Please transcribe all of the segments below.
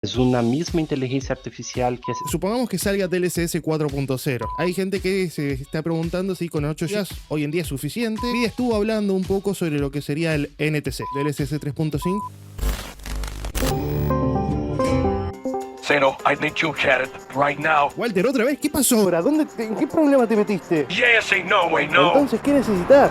Es una misma inteligencia artificial que... Supongamos que salga DLSS 4.0. Hay gente que se está preguntando si con 8 GB hoy en día es suficiente. Y estuvo hablando un poco sobre lo que sería el NTC, DLSS 3.5. Zeno, I need you chat right now. Walter, ¿otra vez? ¿Qué pasó ahora? ¿En qué problema te metiste? Yes, I know. Entonces, ¿qué necesitas?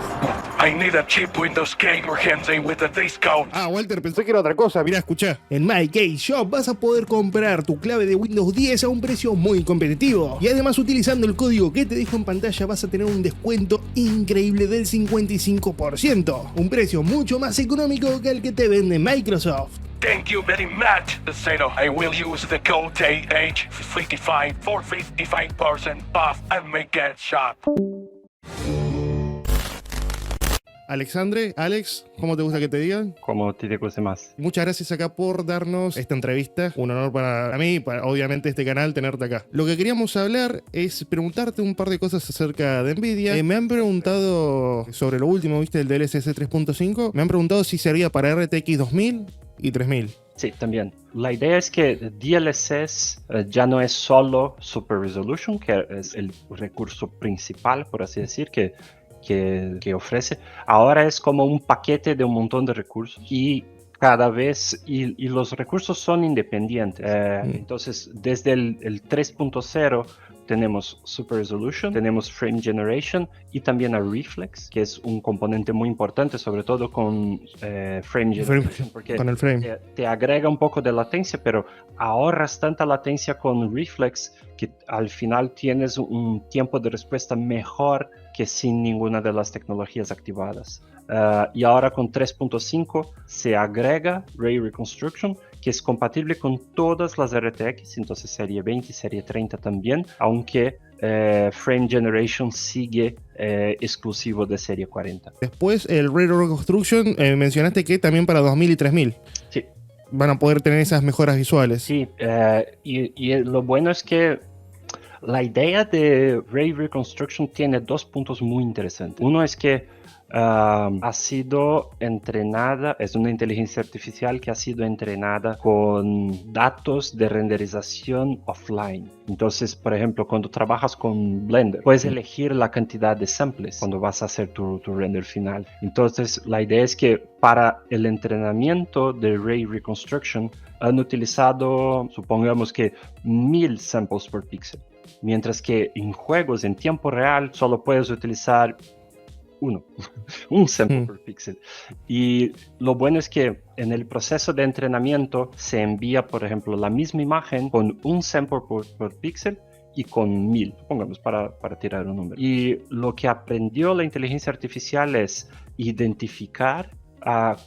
I need a cheap Windows Gamer Handy with a discount. Ah, Walter, pensé que era otra cosa. Mirá, escuchá. En MyGameShop vas a poder comprar tu clave de Windows 10 a un precio muy competitivo. Y además, utilizando el código que te dejo en pantalla, vas a tener un descuento increíble del 55%. Un precio mucho más económico que el que te vende Microsoft. Thank you very much, Zeno. I will use the code AH55 for 55% off at my get shop. Alexandre, Alex, ¿cómo te gusta que te digan? Como te digo más. Muchas gracias acá por darnos esta entrevista. Un honor para mí, para obviamente este canal, tenerte acá. Lo que queríamos hablar es preguntarte un par de cosas acerca de Nvidia. Me han preguntado sobre lo último, ¿viste? El DLSS 3.5. Me han preguntado si sería para RTX 2000 y 3000. Sí, también. La idea es que DLSS ya no es solo Super Resolution, que es el recurso principal, por así decir, que ofrece. Ahora es como un paquete de un montón de recursos y cada vez, y los recursos son independientes. Entonces, desde el 3.0 tenemos Super Resolution, tenemos Frame Generation y también a Reflex, que es un componente muy importante, sobre todo con Frame Generation, porque con el frame. Te agrega un poco de latencia, pero ahorras tanta latencia con Reflex que al final tienes un tiempo de respuesta mejor que sin ninguna de las tecnologías activadas. Y ahora con 3.5 se agrega Ray Reconstruction, que es compatible con todas las RTX, entonces serie 20 y serie 30 también, aunque Frame Generation sigue exclusivo de serie 40. Después el Ray Reconstruction, mencionaste que también para 2000 y 3000. Sí. Van a poder tener esas mejoras visuales. Sí, y lo bueno es que la idea de Ray Reconstruction tiene dos puntos muy interesantes. Uno es que ha sido entrenada, es una inteligencia artificial que ha sido entrenada con datos de renderización offline. Entonces, por ejemplo, cuando trabajas con Blender, puedes elegir la cantidad de samples cuando vas a hacer tu render final. Entonces, la idea es que para el entrenamiento de Ray Reconstruction han utilizado, supongamos que 1000 samples por píxel. Mientras que en juegos en tiempo real solo puedes utilizar un sample por píxel. Y lo bueno es que en el proceso de entrenamiento se envía, por ejemplo, la misma imagen con un sample por píxel y con 1000, pongamos para tirar un número. Y lo que aprendió la inteligencia artificial es identificar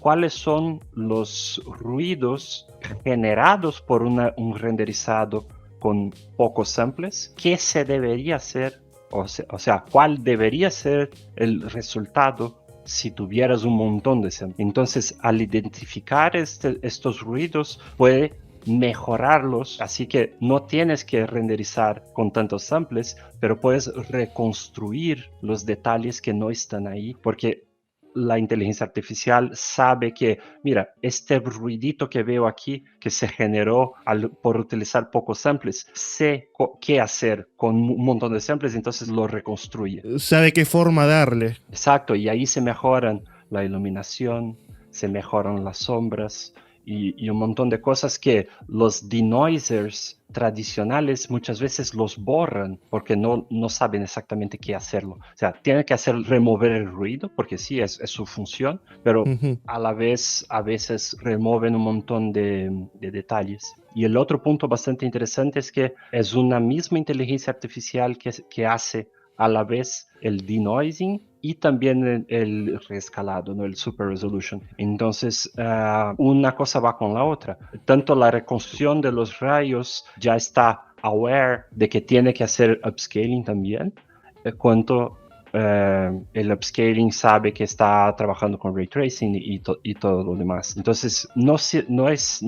cuáles son los ruidos generados por un renderizado con pocos samples, qué se debería hacer, o sea, cuál debería ser el resultado si tuvieras un montón de samples. Entonces, al identificar estos ruidos, puede mejorarlos, así que no tienes que renderizar con tantos samples, pero puedes reconstruir los detalles que no están ahí, porque la inteligencia artificial sabe que, mira, este ruidito que veo aquí, que se generó por utilizar pocos samples, sé qué hacer con un montón de samples, entonces lo reconstruye. Sabe qué forma darle. Exacto, y ahí se mejoran la iluminación, se mejoran las sombras y un montón de cosas que los denoisers tradicionales muchas veces los borran porque no saben exactamente qué hacerlo. O sea, tienen que remover el ruido porque sí, es su función, pero a la vez a veces remueven un montón de detalles. Y el otro punto bastante interesante es que es una misma inteligencia artificial que hace a la vez el denoising y también el reescalado, ¿no? El Super Resolution. Entonces, una cosa va con la otra. Tanto la reconstrucción de los rayos ya está aware de que tiene que hacer upscaling también, cuanto el upscaling sabe que está trabajando con ray tracing y todo lo demás. Entonces, no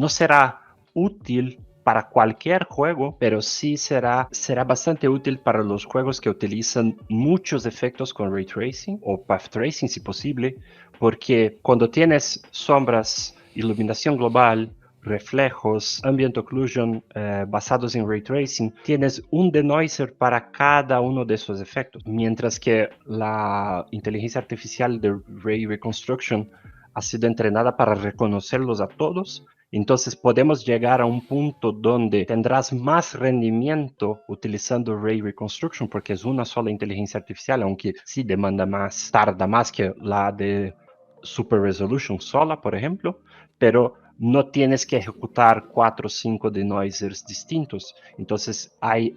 será útil para cualquier juego, pero sí será bastante útil para los juegos que utilizan muchos efectos con Ray Tracing o Path Tracing si posible, porque cuando tienes sombras, iluminación global, reflejos, ambient occlusion basados en ray tracing, tienes un denoiser para cada uno de esos efectos, mientras que la inteligencia artificial de ray reconstruction ha sido entrenada para reconocerlos a todos. Entonces podemos llegar a un punto donde tendrás más rendimiento utilizando Ray Reconstruction porque es una sola inteligencia artificial, aunque sí demanda más, tarda más que la de Super Resolution sola, por ejemplo, pero no tienes que ejecutar 4 o 5 denoisers distintos. Entonces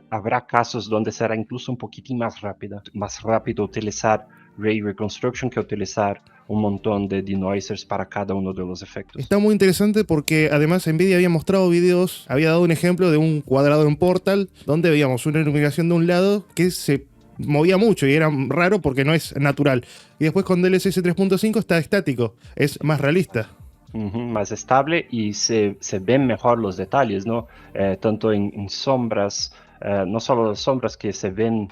habrá casos donde será incluso un poquitín más rápido utilizar Ray Reconstruction que utilizar un montón de denoisers para cada uno de los efectos. Está muy interesante porque además Nvidia había mostrado videos, había dado un ejemplo de un cuadrado en Portal donde veíamos una iluminación de un lado que se movía mucho y era raro porque no es natural. Y después con DLSS 3.5 está estático, es más realista. Más estable y se ven mejor los detalles, ¿no? Tanto en sombras, no solo las sombras que se ven.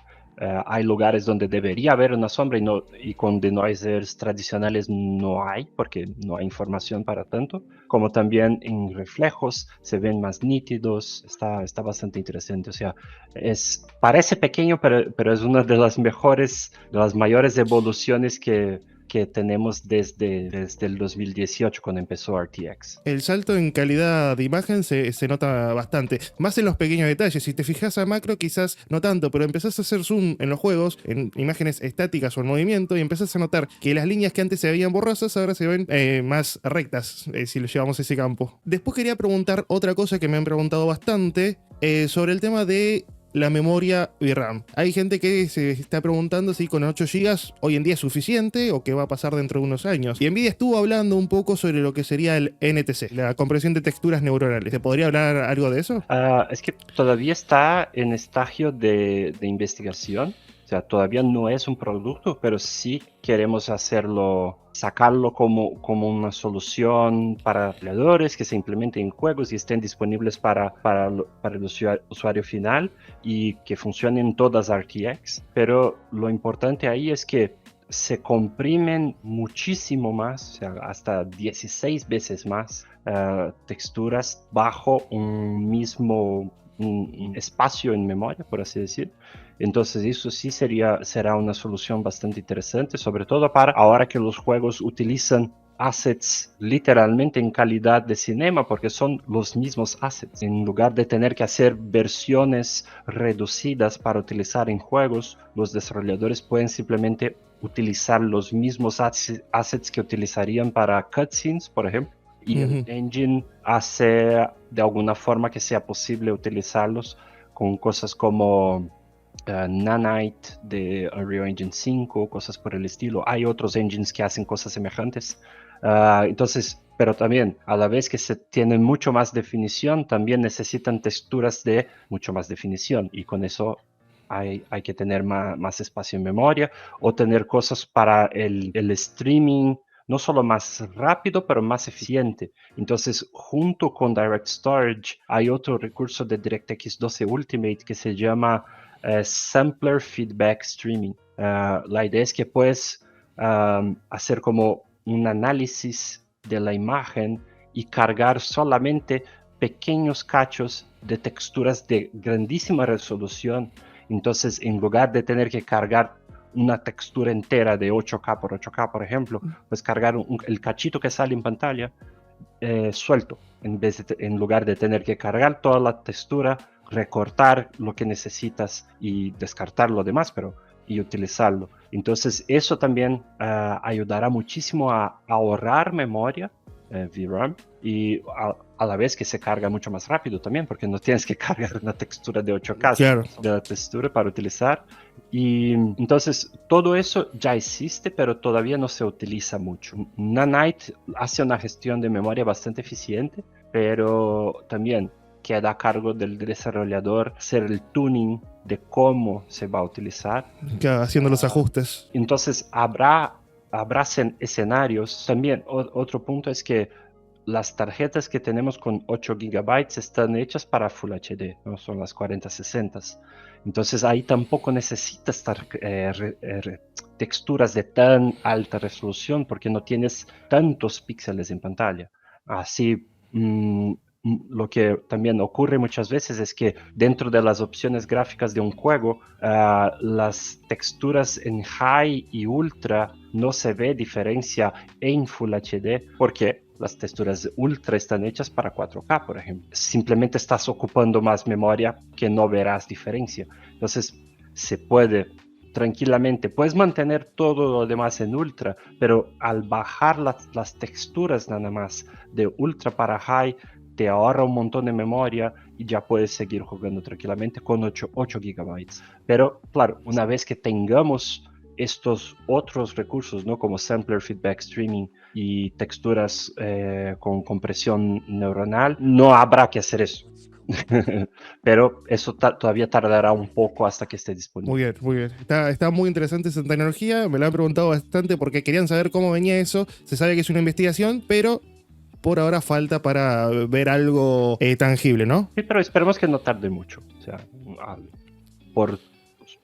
Hay lugares donde debería haber una sombra y con denoisers tradicionales no hay, porque no hay información para tanto, como también en reflejos se ven más nítidos, está bastante interesante. O sea, parece pequeño, pero es una de las mayores evoluciones que tenemos desde el 2018 cuando empezó RTX. El salto en calidad de imagen se nota bastante, más en los pequeños detalles. Si te fijas a macro quizás no tanto, pero empezás a hacer zoom en los juegos, en imágenes estáticas o en movimiento, y empezás a notar que las líneas que antes se veían borrosas ahora se ven más rectas, si lo llevamos a ese campo. Después quería preguntar otra cosa que me han preguntado bastante, sobre el tema de la memoria VRAM. Hay gente que se está preguntando si con 8 GB hoy en día es suficiente o qué va a pasar dentro de unos años. Y Nvidia estuvo hablando un poco sobre lo que sería el NTC, la compresión de texturas neuronales. ¿Te podría hablar algo de eso? Es que todavía está en estadio de investigación. O sea, todavía no es un producto, pero sí queremos sacarlo como una solución para creadores que se implementen en juegos y estén disponibles para el usuario final y que funcionen en todas RTX. Pero lo importante ahí es que se comprimen muchísimo más, o sea, hasta 16 veces más texturas bajo un mismo espacio en memoria, por así decir. Entonces eso sí será una solución bastante interesante, sobre todo para ahora que los juegos utilizan assets literalmente en calidad de cinema, porque son los mismos assets. En lugar de tener que hacer versiones reducidas para utilizar en juegos, los desarrolladores pueden simplemente utilizar los mismos assets que utilizarían para cutscenes, por ejemplo. Y el engine hace de alguna forma que sea posible utilizarlos con cosas como Nanite de Unreal Engine 5, cosas por el estilo. Hay otros engines que hacen cosas semejantes. Entonces, pero también a la vez que se tienen mucho más definición, también necesitan texturas de mucho más definición. Y con eso hay que tener más espacio en memoria o tener cosas para el streaming, no solo más rápido, pero más eficiente. Entonces, junto con Direct Storage, hay otro recurso de DirectX 12 Ultimate que se llama Sampler Feedback Streaming. La idea es que puedes hacer como un análisis de la imagen y cargar solamente pequeños cachos de texturas de grandísima resolución. Entonces, en lugar de tener que cargar una textura entera de 8K por 8K, por ejemplo, pues cargar el cachito que sale en pantalla suelto, en lugar de tener que cargar toda la textura, recortar lo que necesitas y descartar lo demás, y utilizarlo. Entonces eso también ayudará muchísimo a ahorrar memoria VRAM y a la vez que se carga mucho más rápido también, porque no tienes que cargar una textura de 8K claro, de la textura para utilizar. Y entonces todo eso ya existe, pero todavía no se utiliza mucho. Nanite hace una gestión de memoria bastante eficiente, pero también queda a cargo del desarrollador hacer el tuning de cómo se va a utilizar. Haciendo los ajustes. Entonces habrá escenarios. También otro punto es que las tarjetas que tenemos con 8 GB están hechas para Full HD, no son las 4060. Entonces ahí tampoco necesitas texturas de tan alta resolución porque no tienes tantos píxeles en pantalla. Así lo que también ocurre muchas veces es que dentro de las opciones gráficas de un juego, las texturas en High y Ultra no se ve diferencia en Full HD porque las texturas Ultra están hechas para 4K, por ejemplo. Simplemente estás ocupando más memoria que no verás diferencia. Entonces, se puede tranquilamente, puedes mantener todo lo demás en Ultra, pero al bajar las texturas nada más de Ultra para High, te ahorra un montón de memoria y ya puedes seguir jugando tranquilamente con 8 GB. Pero claro, una vez que tengamos estos otros recursos, ¿no? Como Sampler Feedback Streaming y texturas con compresión neuronal, no habrá que hacer eso. Pero eso todavía tardará un poco hasta que esté disponible. Muy bien, muy bien. Está muy interesante esa tecnología. Me la han preguntado bastante porque querían saber cómo venía eso. Se sabe que es una investigación, pero por ahora falta para ver algo tangible, ¿no? Sí, pero esperemos que no tarde mucho. O sea, por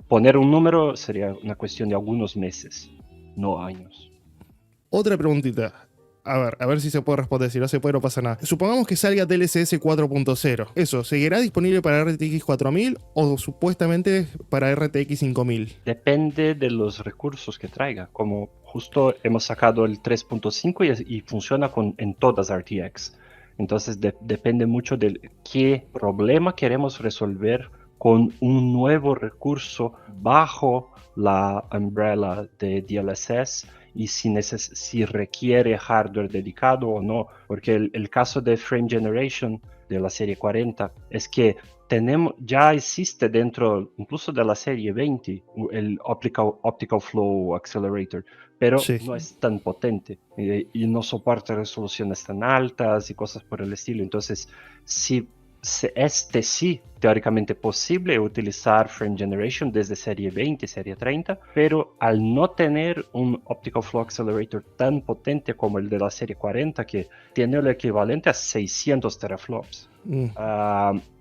poner un número sería una cuestión de algunos meses, no años. Otra preguntita. A ver si se puede responder. Si no se puede, no pasa nada. Supongamos que salga DLSS 4.0. ¿Eso seguirá disponible para RTX 4000 o supuestamente para RTX 5000? Depende de los recursos que traiga. Como justo hemos sacado el 3.5 y funciona en todas RTX. Entonces depende mucho de qué problema queremos resolver con un nuevo recurso bajo la umbrella de DLSS y si requiere hardware dedicado o no, porque el caso de Frame Generation de la serie 40 es que ya existe dentro incluso de la serie 20 el Optical Flow Accelerator, pero Sí. no es tan potente y no soporta resoluciones tan altas y cosas por el estilo. Entonces, sí, teóricamente posible utilizar Frame Generation desde serie 20, serie 30, pero al no tener un Optical Flow Accelerator tan potente como el de la serie 40, que tiene el equivalente a 600 teraflops,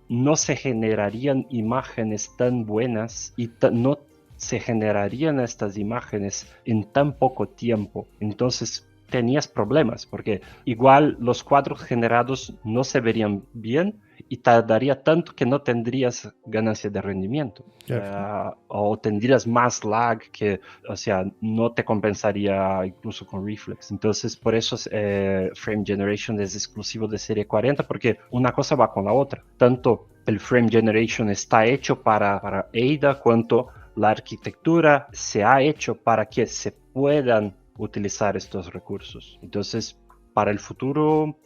no se generarían imágenes tan buenas y no se generarían estas imágenes en tan poco tiempo. Entonces tenías problemas, porque igual los cuadros generados no se verían bien y tardaría tanto que no tendrías ganancia de rendimiento. O tendrías más lag que, o sea, no te compensaría incluso con reflex. Entonces, por eso Frame Generation es exclusivo de serie 40, porque una cosa va con la otra. Tanto el Frame Generation está hecho para ADA, cuanto la arquitectura se ha hecho para que se puedan utilizar estos recursos. Entonces, para el futuro,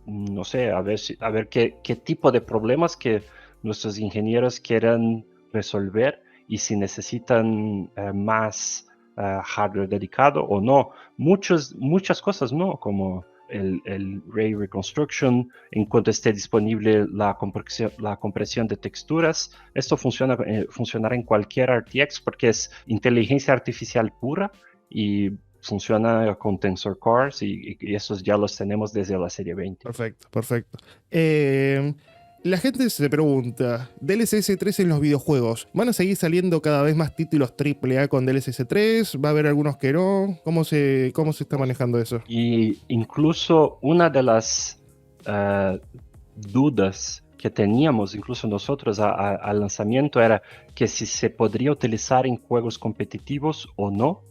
no sé, a ver qué tipo de problemas que nuestros ingenieros quieran resolver y si necesitan más hardware dedicado o no. Muchas cosas no, como el Ray Reconstruction, en cuanto esté disponible la compresión de texturas. Esto funcionará en cualquier RTX porque es inteligencia artificial pura y funciona con Tensor Cores y esos ya los tenemos desde la serie 20. Perfecto, perfecto. La gente se pregunta, DLSS 3 en los videojuegos, ¿van a seguir saliendo cada vez más títulos AAA con DLSS 3? ¿Va a haber algunos que no? ¿Cómo se está manejando eso? Y incluso una de las dudas que teníamos incluso nosotros al lanzamiento era que si se podría utilizar en juegos competitivos o no.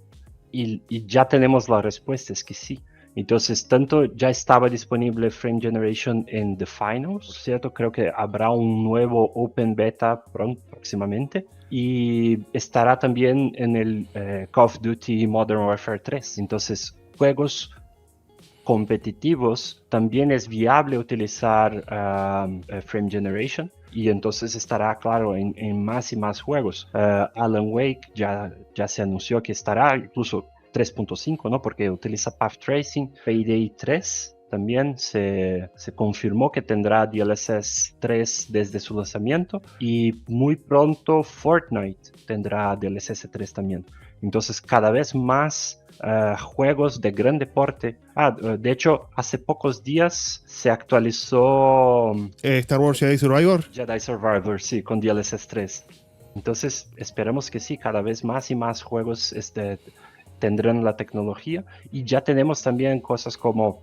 Y ya tenemos la respuesta, es que sí. Entonces, tanto ya estaba disponible Frame Generation en The Finals, ¿cierto? Creo que habrá un nuevo Open Beta próximamente. Y estará también en el Call of Duty Modern Warfare 3. Entonces, juegos competitivos también es viable utilizar Frame Generation. Y entonces estará, claro, en más y más juegos. Alan Wake ya se anunció que estará, incluso 3.5, ¿no? Porque utiliza Path Tracing. Payday 3 también se confirmó que tendrá DLSS 3 desde su lanzamiento. Y muy pronto Fortnite tendrá DLSS 3 también. Entonces cada vez más juegos de gran deporte. De hecho, hace pocos días se actualizó Star Wars Jedi Survivor. Jedi Survivor, sí, con DLSS 3. Entonces, esperamos que sí, cada vez más y más juegos tendrán la tecnología. Y ya tenemos también cosas como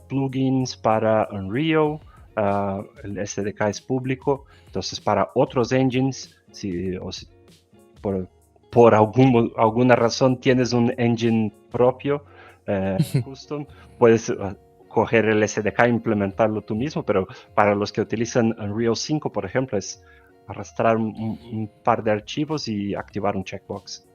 plugins para Unreal, el SDK es público, entonces para otros engines, si por alguna razón tienes un engine propio, custom, puedes coger el SDK e implementarlo tú mismo, pero para los que utilizan Unreal 5, por ejemplo, es arrastrar un par de archivos y activar un checkbox.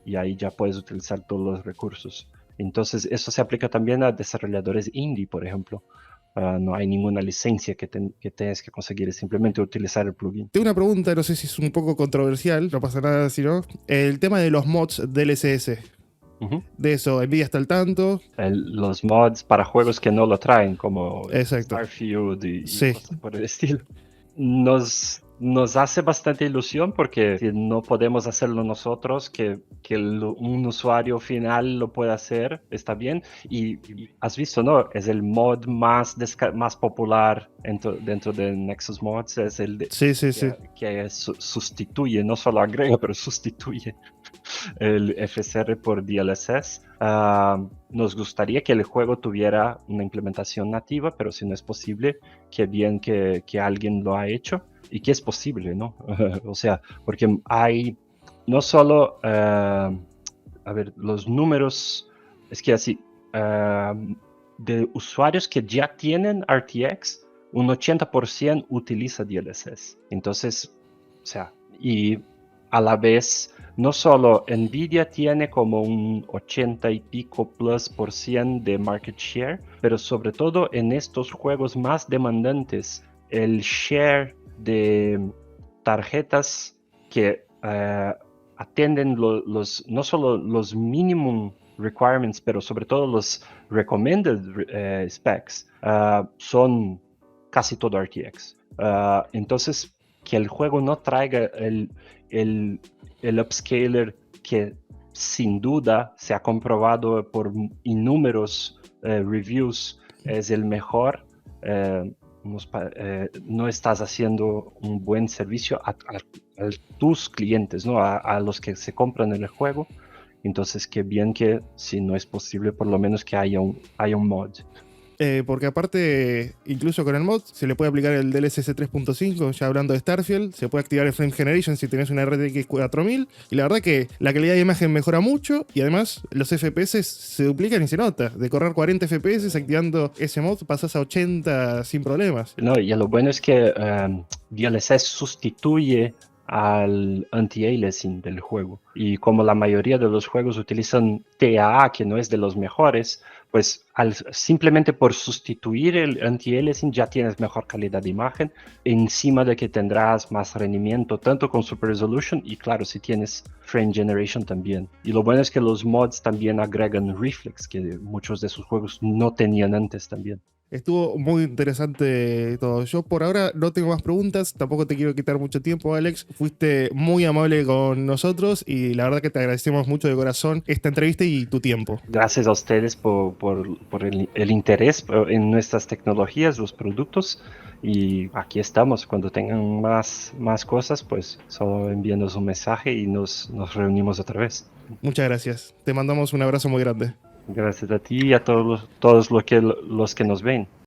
Y ahí ya puedes utilizar todos los recursos. Entonces, eso se aplica también a desarrolladores indie, por ejemplo. No hay ninguna licencia que tengas que conseguir, es simplemente utilizar el plugin. Tengo una pregunta, no sé si es un poco controversial, no pasa nada si no. El tema de los mods DLSS. De eso, Nvidia está al tanto. Los mods para juegos que no lo traen, como Exacto. Starfield y Sí. cosas por el estilo. Nos hace bastante ilusión porque si no podemos hacerlo nosotros, que un usuario final lo pueda hacer, está bien. Y has visto, ¿no? Es el mod más popular dentro de Nexus Mods, es el que sustituye, no solo agrega, pero sustituye el FSR por DLSS. Nos gustaría que el juego tuviera una implementación nativa, pero si no es posible, qué bien que alguien lo ha hecho y que es posible, ¿no? O sea, porque hay no solo, los números, es que así, de usuarios que ya tienen RTX, un 80% utiliza DLSS. Entonces, o sea, y a la vez, no solo Nvidia tiene como un 80 y pico +% de market share, pero sobre todo en estos juegos más demandantes, el share de tarjetas que atienden no solo los minimum requirements, pero sobre todo los recommended specs, son casi todo RTX. Entonces, que el juego no traiga el upscaler que sin duda se ha comprobado por innumerables reviews es el mejor, no estás haciendo un buen servicio a tus clientes, ¿no? A los que se compran el juego. Entonces, qué bien que si no es posible, por lo menos que haya un mod. Porque aparte, incluso con el mod, se le puede aplicar el DLSS 3.5, ya hablando de Starfield, se puede activar el Frame Generation si tenés una RTX 4000, y la verdad que la calidad de imagen mejora mucho, y además los FPS se duplican y se nota. De correr 40 FPS activando ese mod, pasás a 80 sin problemas. No, y lo bueno es que DLSS sustituye al anti-aliasing del juego. Y como la mayoría de los juegos utilizan TAA, que no es de los mejores, pues simplemente por sustituir el anti-aliasing ya tienes mejor calidad de imagen, encima de que tendrás más rendimiento, tanto con Super Resolution y claro, si tienes Frame Generation también. Y lo bueno es que los mods también agregan reflex, que muchos de esos juegos no tenían antes también. Estuvo muy interesante todo. Yo por ahora no tengo más preguntas, tampoco te quiero quitar mucho tiempo, Alex. Fuiste muy amable con nosotros y la verdad que te agradecemos mucho de corazón esta entrevista y tu tiempo. Gracias a ustedes por el interés en nuestras tecnologías, los productos. Y aquí estamos. Cuando tengan más cosas, pues solo envíanos un mensaje y nos reunimos otra vez. Muchas gracias. Te mandamos un abrazo muy grande. Gracias a ti y a todos los que nos ven.